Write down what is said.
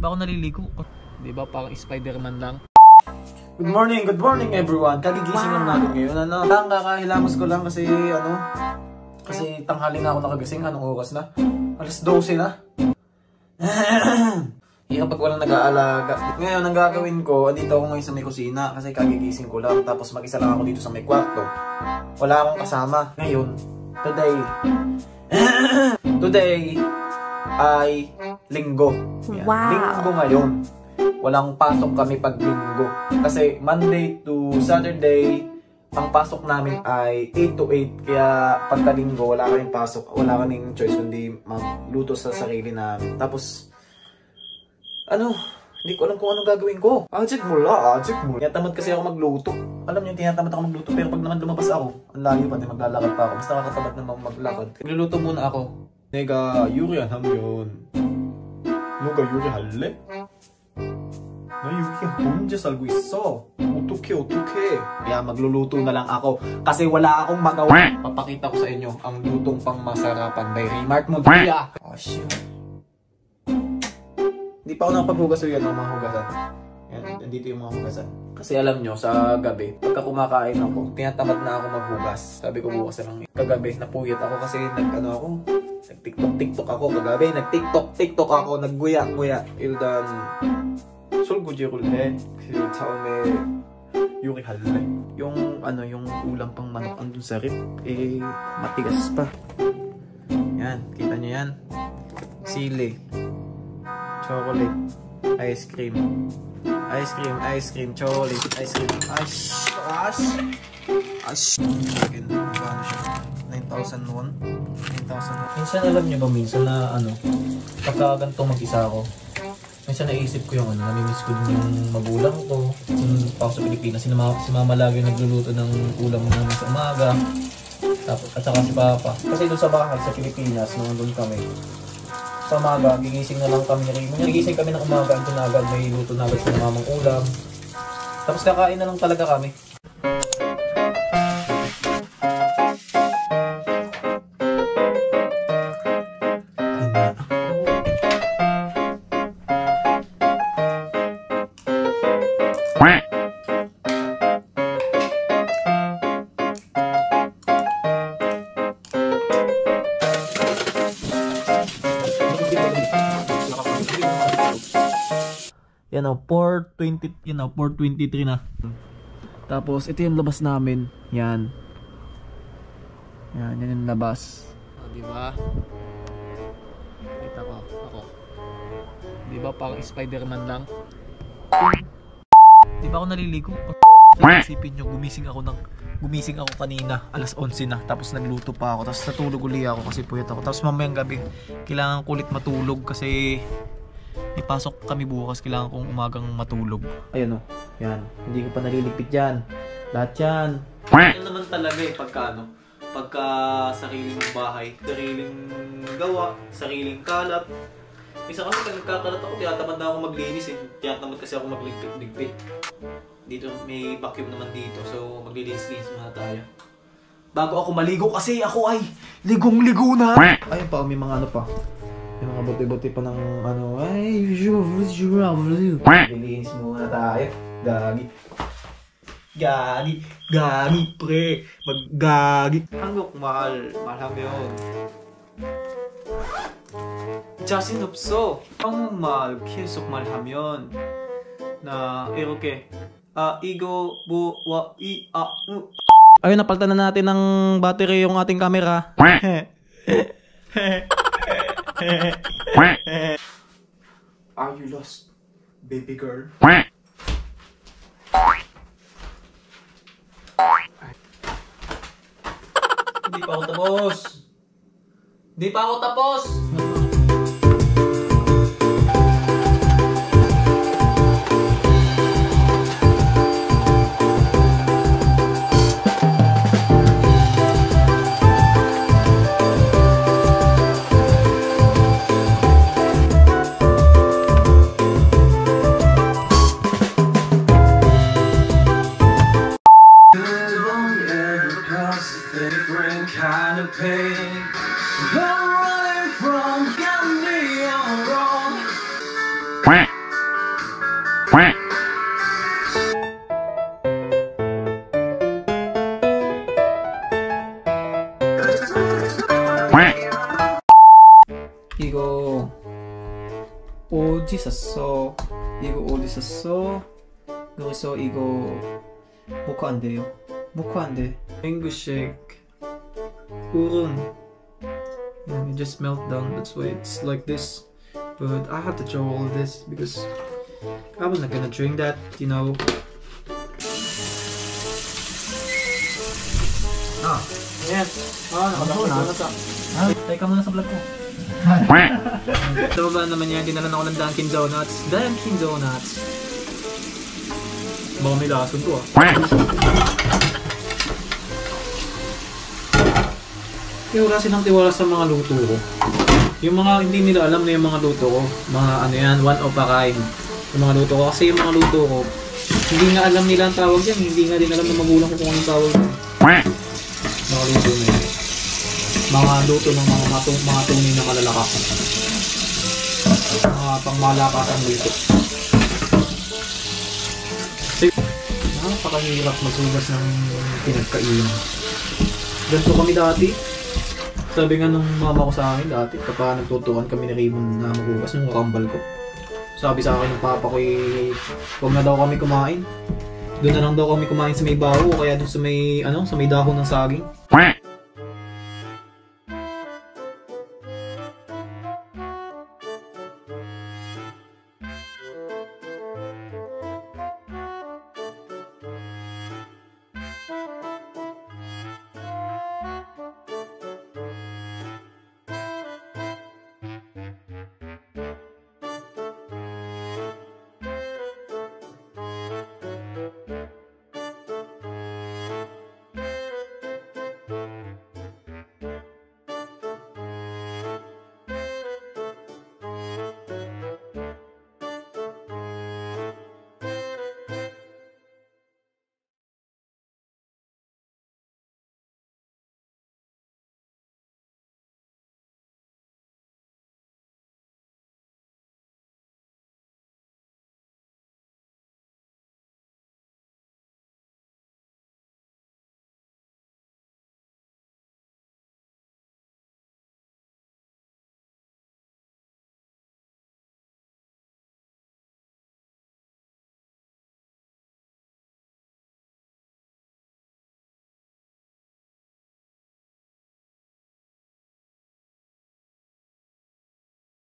ba ako naliligo? Di ba parang Spider-Man lang? Good morning everyone. Kagigising lang natin ngayon. Kakahilamos ko lang kasi kasi tanghali na ako nakagising. Anong oras na? Alas 12 na. Kapag walang nag-aalaga. Ngayon, ang gagawin ko, andito ako ngayon sa may kusina kasi kagigising ko lang. Tapos mag-isa lang ako dito sa may kwarto. Wala akong kasama. Ngayon, today ay linggo. Yan. Wow. Linggo ngayon. Walang pasok kami pag linggo. Kasi Monday to Saturday, ang pasok namin ay 8 to 8. Kaya pagka linggo, wala kaming pasok. Wala kaming choice kundi magluto sa sarili namin. Tapos, hindi ko alam kung anong gagawin ko. Ajik mo. Tinatamad kasi ako magluto. Alam niyo, tinatamad ako magluto. Pero pag naman lumabas ako, ang layo pa, maglalakad pa ako. Basta nakakatamad naman maglakad. Nagluluto muna ako. Nega, Yuri hamyon. Nuga Yuri 할래? 나 여기 혼자 살고 있어. 어떡해. Kaya magluluto na lang ako. Kasi wala akong magawa. Papakita ko sa inyo ang lutong pang masarapan by Remart Montoya. Oh, shit. Hindi pa ako nakapaghugas yan ng mga hugasan. Yan, dito yung mga hugasan. Kasi alam nyo, sa gabi, pagka kumakain ako, tinatamad na ako maghugas. Sabi ko bukas lang, kagabi, napuyat ako kasi nag-tiktok ako kagabi. Nag-tiktok ako, nagguya. 일단 설거지를 해. 그 다음에 요리할래. yung ulam pang manok andun sa rip, matigas pa. Yan, kita nyo yan. Sili. Chocolate, ice cream, chocolate, ice cream, again, paano siya? 9,000 won? 9,000 won. Minsan alam nyo ba na pagka ganito mag-isa ako, minsan naisip ko yung namimiss ko din yung magulang ko. Yung pa ako sa Pilipinas, si mama lagi nagluluto ng ulam namin sa umaga. Tapos, at saka si papa. Kasi doon sa bahay sa Pilipinas, nung doon kami, sa umaga, gigising na lang kami. Gigising kami ng umaga, andun na agad, may luto na agad sa mamang ulam. Tapos kakain na lang talaga kami. Yan o, 4:23 na. Tapos, ito yung labas namin. Yan yung labas. Diba? Kita ko, ako. Diba parang Spider-Man lang? Diba ako naliligo? Isipin nyo, gumising ako kanina, alas 11 na. Tapos nagluto pa ako. Tapos natulog uli ako kasi puyat ako. Tapos mamayang gabi, kailangan kulit matulog kasi ipasok kami bukas, kailangan kong umagang matulog. Ayan o, yan. Hindi ko pa naliligpit yan. Lahat yan. Ano naman talaga pagka sariling bahay, sariling gawa, sariling kalat. Isa kasi pag nagkakalat ako, tinatamad na ako maglinis eh. Tinatamad kasi ako magligpit. Dito may vacuum naman dito, so maglilinis-linis muna tayo. Bago ako maligo kasi ako ay ligong-ligo na. Ayun pa, may mga pa. May mga bote-bote pa ng Lilinis muna tayo. Gagi pre. Maggagi. Hanggok 말하면 자신 없어. 한국말 계속 말하면 나 이렇게 이거 ayun, napalitan na natin ng battery yung ating camera. Are you lost, baby girl? Hindi pa ako tapos. Different kind of pain. I'm running from 이거 어디 샀어? 이거 어디 샀어? 그래서 이거 모카 안 돼요. 모카 안 돼. Mango shake. 우른. It just melt down. That's why it's like this. But I have to throw all of this because I'm not gonna drink that, you know. Yes. Nakadakot na sa. Tay ka muna sa vlog ko. So ba naman yan, dinala na ako ng Dunkin Donuts. Dunkin Donuts. Baka may lason to ah. Kaya wala silang tiwala sa mga luto ko. Yung mga hindi nila alam na yung mga luto ko. Mga ano yan, one of a kind. Yung mga luto ko. Kasi yung mga luto ko, hindi nga alam nila ang tawag yan. Hindi nga din alam ng magulang ko kung anong tawag yan. Mga luto na yun. Mga luto ng mga tunay na malalakas. Mga pangmalakas ang luto. Kasi napakahirap magsugas ng pinagkainan. Ganito kami dati. Sabi nga nung mama ko sa akin dati, kapag nagtutukan kami ni Raymond na maghugas ng kambal ko. Sabi sa akin ng papa ko huwag na daw kami kumain. Doon na lang daw kami kumain sa may baho o kaya doon sa may, sa may dahon ng saging.